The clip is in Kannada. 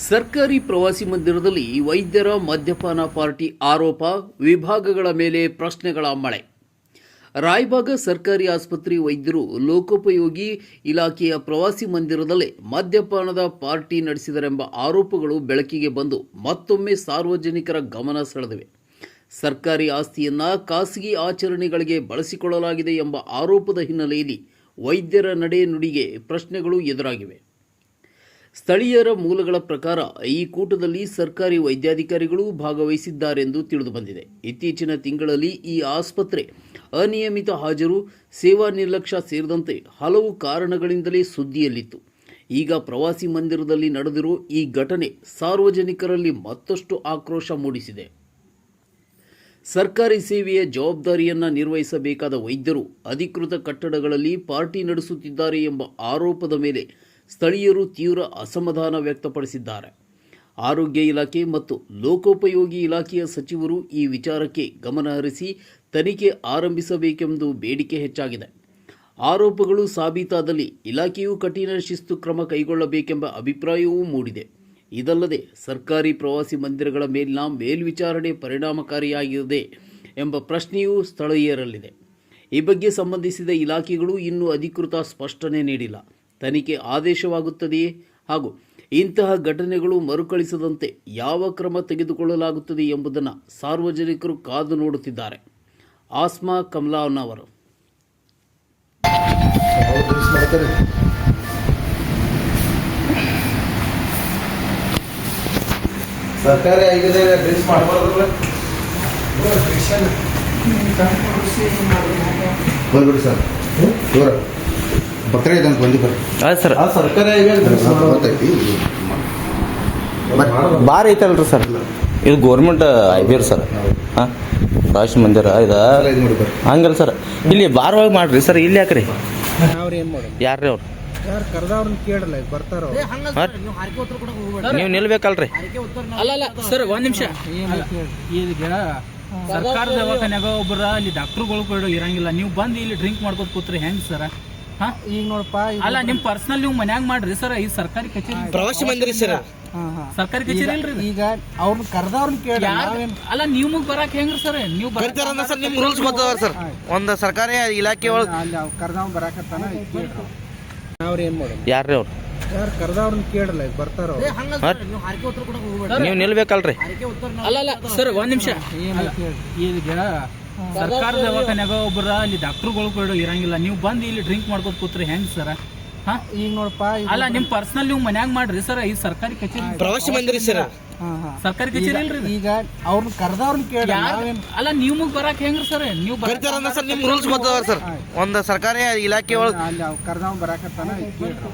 ಸರ್ಕಾರಿ ಪ್ರವಾಸಿ ಮಂದಿರದಲ್ಲಿ ವೈದ್ಯರ ಮದ್ಯಪಾನ ಪಾರ್ಟಿ ಆರೋಪ, ವಿಭಾಗಗಳ ಮೇಲೆ ಪ್ರಶ್ನೆಗಳ ಮಳೆ. ರಾಯಬಾಗ ಸರ್ಕಾರಿ ಆಸ್ಪತ್ರೆ ವೈದ್ಯರು ಲೋಕೋಪಯೋಗಿ ಇಲಾಖೆಯ ಪ್ರವಾಸಿ ಮಂದಿರದಲ್ಲೇ ಮದ್ಯಪಾನದ ಪಾರ್ಟಿ ನಡೆಸಿದರೆಂಬ ಆರೋಪಗಳು ಬೆಳಕಿಗೆ ಬಂದು ಮತ್ತೊಮ್ಮೆ ಸಾರ್ವಜನಿಕರ ಗಮನ ಸೆಳೆದಿವೆ. ಸರ್ಕಾರಿ ಆಸ್ತಿಯನ್ನ ಖಾಸಗಿ ಆಚರಣೆಗಳಿಗೆ ಬಳಸಿಕೊಳ್ಳಲಾಗಿದೆ ಎಂಬ ಆರೋಪದ ಹಿನ್ನೆಲೆಯಲ್ಲಿ ವೈದ್ಯರ ನಡೆ ನುಡಿಗೆ ಪ್ರಶ್ನೆಗಳು ಎದುರಾಗಿವೆ. ಸ್ಥಳೀಯರ ಮೂಲಗಳ ಪ್ರಕಾರ ಈ ಕೂಟದಲ್ಲಿ ಸರ್ಕಾರಿ ವೈದ್ಯಾಧಿಕಾರಿಗಳು ಭಾಗವಹಿಸಿದ್ದಾರೆಂದು ತಿಳಿದುಬಂದಿದೆ. ಇತ್ತೀಚಿನ ತಿಂಗಳಲ್ಲಿ ಈ ಆಸ್ಪತ್ರೆ ಅನಿಯಮಿತ ಹಾಜರು, ಸೇವಾ ನಿರ್ಲಕ್ಷ್ಯ ಸೇರಿದಂತೆ ಹಲವು ಕಾರಣಗಳಿಂದಲೇ ಸುದ್ದಿಯಲ್ಲಿತ್ತು. ಈಗ ಪ್ರವಾಸಿ ಮಂದಿರದಲ್ಲಿ ನಡೆದಿರುವ ಈ ಘಟನೆ ಸಾರ್ವಜನಿಕರಲ್ಲಿ ಮತ್ತಷ್ಟು ಆಕ್ರೋಶ ಮೂಡಿಸಿದೆ. ಸರ್ಕಾರಿ ಸೇವೆಯ ಜವಾಬ್ದಾರಿಯನ್ನು ನಿರ್ವಹಿಸಬೇಕಾದ ವೈದ್ಯರು ಅಧಿಕೃತ ಕಟ್ಟಡಗಳಲ್ಲಿ ಪಾರ್ಟಿ ನಡೆಸುತ್ತಿದ್ದಾರೆ ಎಂಬ ಆರೋಪದ ಮೇಲೆ ಸ್ಥಳೀಯರು ತೀವ್ರ ಅಸಮಾಧಾನ ವ್ಯಕ್ತಪಡಿಸಿದ್ದಾರೆ. ಆರೋಗ್ಯ ಇಲಾಖೆ ಮತ್ತು ಲೋಕೋಪಯೋಗಿ ಇಲಾಖೆಯ ಸಚಿವರು ಈ ವಿಚಾರಕ್ಕೆ ಗಮನ ಹರಿಸಿ ತನಿಖೆ ಆರಂಭಿಸಬೇಕೆಂದು ಬೇಡಿಕೆ ಹೆಚ್ಚಾಗಿದೆ. ಆರೋಪಗಳು ಸಾಬೀತಾದಲ್ಲಿ ಇಲಾಖೆಯು ಕಠಿಣ ಶಿಸ್ತು ಕ್ರಮ ಕೈಗೊಳ್ಳಬೇಕೆಂಬ ಅಭಿಪ್ರಾಯವೂ ಮೂಡಿದೆ. ಇದಲ್ಲದೆ ಸರ್ಕಾರಿ ಪ್ರವಾಸಿ ಮಂದಿರಗಳ ಮೇಲಿನ ಮೇಲ್ವಿಚಾರಣೆ ಪರಿಣಾಮಕಾರಿಯಾಗಿದೆ ಎಂಬ ಪ್ರಶ್ನೆಯೂ ಸ್ಥಳೀಯರಲ್ಲಿದೆ. ಈ ಬಗ್ಗೆ ಸಂಬಂಧಿಸಿದ ಇಲಾಖೆಗಳು ಇನ್ನೂ ಅಧಿಕೃತ ಸ್ಪಷ್ಟನೆ ನೀಡಿಲ್ಲ. ತನಿಖೆ ಆದೇಶವಾಗುತ್ತದೆಯೇ ಹಾಗೂ ಇಂತಹ ಘಟನೆಗಳು ಮರುಕಳಿಸದಂತೆ ಯಾವ ಕ್ರಮ ತೆಗೆದುಕೊಳ್ಳಲಾಗುತ್ತದೆ ಎಂಬುದನ್ನು ಸಾರ್ವಜನಿಕರು ಕಾದು ನೋಡುತ್ತಿದ್ದಾರೆ. ಆಸ್ಮಾ ಕಮಲಾನವರು. ಸರ್ಕಾರಿ ಆಗಿದೆ ಡ್ರಿಂಕ್ಸ್ ಮಾಡಬಾರ್ದು ಬಂದ್ಬಿಡಿ ಸರ್. ಇವರ ಪತ್ರ ಇದಂತ ಬಂದು ಬರ್ರಿ. ಹಾಂ ಸರ್. ಸರ್ಕಾರಿ ಆಗಿದೆ ಬಾರ್ ಐತಲ್ರಿ ಸರ್, ಇದು ಗೌರ್ಮೆಂಟ್ ಐಬಿರ್ ಸರ್. ಹಾಂ, ಪ್ರವಾಸಿ ಮಂದಿರ ಇದು ನೋಡಿ ಬರ್ರಿ. ಹಂಗಲ್ಲ ಸರ್, ಇಲ್ಲಿ ಬಾರ್ ಒಳಗೆ ಮಾಡ್ರಿ ಸರ್. ಇಲ್ಲಿ ಯಾಕ್ರಿ ಅವ್ರು ಏನು ಮಾಡೋದು? ಯಾರ್ರಿ ಅವ್ರು? ಯಾರು ಕರ್ದವ್ರನ್ನ ಕೇಳಲ್ಲ, ಬರ್ತಾರ ನೀವು ನಿಲ್ಬೇಕಲ್ರಿ. ಅಲ್ಲ ಸರ್, ಒಂದ್ ನಿಮಿಷ. ಈಗ ಸರ್ಕಾರದ ದವಾಖಾನ್ಯಾಗ ಒಬ್ಬರ ಅಲ್ಲಿ ಡಾಕ್ಟರ್ಗಳು ಕೂಡ ಇರಂಗಿಲ್ಲ. ನೀವು ಬಂದು ಇಲ್ಲಿ ಡ್ರಿಂಕ್ ಮಾಡ್ಕೋತ ಕೂತ್ರಿ ಹೆಂಗ್ ಸರ್? ಹಾ, ಈಗ ನೋಡಪ್ಪ, ಅಲ್ಲ ನಿಮ್ ಪರ್ಸನಲ್ ನೀವು ಮನ್ಯಾಗ ಮಾಡ್ರಿ ಸರ್. ಈ ಸರ್ಕಾರಿ ಕಚೇರಿ ಪ್ರವಾಸಿ ಮಂದಿರ ಸರ್, ಸರ್ಕಾರಿ ಕಚೇರಿ ಇಲ್ರಿ. ಈಗ ಅವ್ರನ್ನ ಕರ್ದವ್ರನ್ನ ಕೇಳ. ಅಲ್ಲ ನೀವು ಬರಾಕ್ ಹೆಂಗ್ರಿ ಸರ್? ನೀವು ಬರ್ತಾರ ಸರ್, ನಿಮ್ ರೂಲ್ಸ್ ಗೊತ್ತದ ಸರ್. ಒಂದು ಸರ್ಕಾರಿ ಇಲಾಖೆ ಒಳಗೆ ಅಲ್ಲಿ ಅವ್ರು ಕರ್ದವ್ ಬರಾಕತ್ತಾನ, ಕೇಳ್ರಿ. ಅವ್ರು ಏನು ಮಾಡೋದು? ಯಾರ್ರಿ ಅವ್ರು? ಯಾರು ಕರ್ದವ್ರನ್ನ ಕೇಳಲ್ಲ, ಬರ್ತಾರ ನೀವು ನಿಲ್ಬೇಕಲ್ರಿ. ಅಲ್ಲ ಸರ್, ಒಂದ್ ನಿಮಿಷ. ಈಗ ಸರ್ಕಾರದ ದವಾಖಾನ್ಯಾಗ ಒಬ್ಬರ ಅಲ್ಲಿ ಡಾಕ್ಟರ್ಗಳು ಕೂಡ ಇರಂಗಿಲ್ಲ. ನೀವು ಬಂದು ಇಲ್ಲಿ ಡ್ರಿಂಕ್ ಮಾಡ್ಕೋತ ಕೂತ್ರಿ ಹೆಂಗ್ ಸರ್? ಹಾ, ಈಗ ನೋಡಪ್ಪ, ಅಲ್ಲ ನಿಮ್ ಪರ್ಸನಲ್ ನೀವು ಮನ್ಯಾಗ ಮಾಡ್ರಿ ಸರ್. ಈ ಸರ್ಕಾರಿ ಕಚೇರಿ ಪ್ರವಾಸಿ ಮಂದಿರ ಸರ್, ಸರ್ಕಾರಿ ಕಚೇರಿ ಇಲ್ರಿ. ಈಗ ಅವ್ರನ್ನ ಕರ್ದವ್ರನ್ನ ಕೇಳ. ಅಲ್ಲ ನೀವು ಬರಾಕ್ ಹೆಂಗ್ರಿ ಸರ್? ನೀವು ಬರ್ತಾರ ಸರ್, ನಿಮ್ ರೂಲ್ಸ್ ಗೊತ್ತದ ಸರ್. ಒಂದು ಸರ್ಕಾರಿ ಇಲಾಖೆ ಒಳಗೆ ಅಲ್ಲಿ ಅವ್ರು ಕರ್ದವ್ ಬರಾಕತ್ತಾನ, ಕೇಳ್ರಿ.